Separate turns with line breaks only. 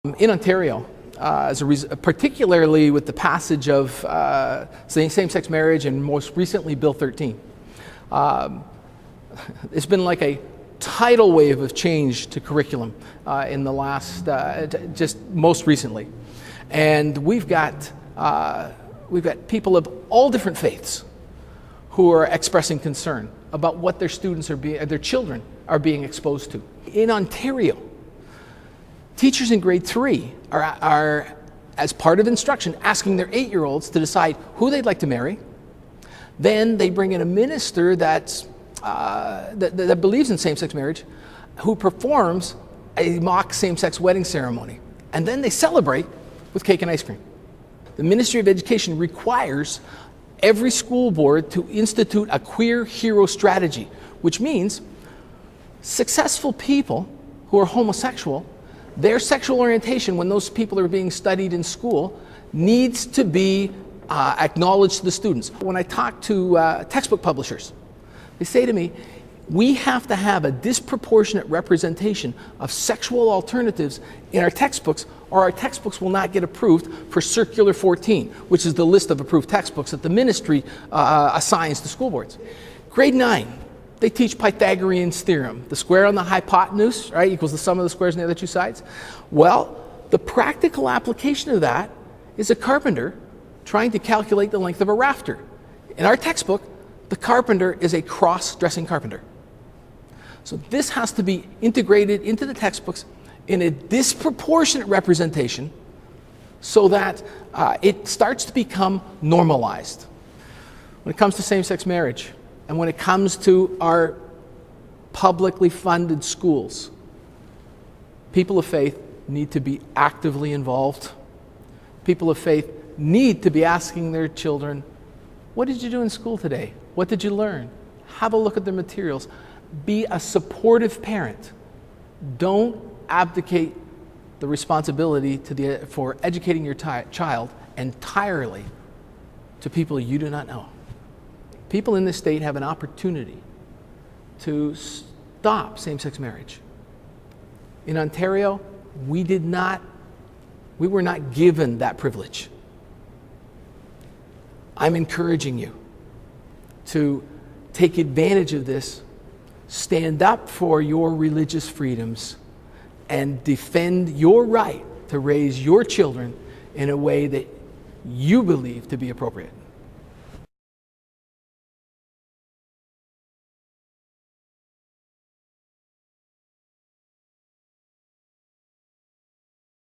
In Ontario, particularly with the passage of same-sex marriage and most recently Bill 13, it's been like a tidal wave of change to curriculum in the last, just most recently. And we've got people of all different faiths who are expressing concern about what their students their children are being exposed to. In Ontario, teachers in grade 3 are, as part of instruction, asking their 8-year-olds to decide who they'd like to marry. Then they bring in a minister that believes in same-sex marriage, who performs a mock same-sex wedding ceremony. And then they celebrate with cake and ice cream. The Ministry of Education requires every school board to institute a queer hero strategy, which means successful people who are homosexual, their sexual orientation, when those people are being studied in school, needs to be acknowledged to the students. When I talk to textbook publishers, they say to me, we have to have a disproportionate representation of sexual alternatives in our textbooks, or our textbooks will not get approved for Circular 14, which is the list of approved textbooks that the ministry assigns to school boards. Grade 9. They teach Pythagorean's theorem. The square on the hypotenuse, right, equals the sum of the squares on the other two sides. Well, the practical application of that is a carpenter trying to calculate the length of a rafter. In our textbook, the carpenter is a cross-dressing carpenter. So this has to be integrated into the textbooks in a disproportionate representation so that it starts to become normalized. When it comes to same-sex marriage, and when it comes to our publicly funded schools, people of faith need to be actively involved. People of faith need to be asking their children, what did you do in school today? What did you learn? Have a look at the materials. Be a supportive parent. Don't abdicate the responsibility for educating your child entirely to people you do not know. People in this state have an opportunity to stop same-sex marriage. In Ontario, we were not given that privilege. I'm encouraging you to take advantage of this, stand up for your religious freedoms, and defend your right to raise your children in a way that you believe to be appropriate.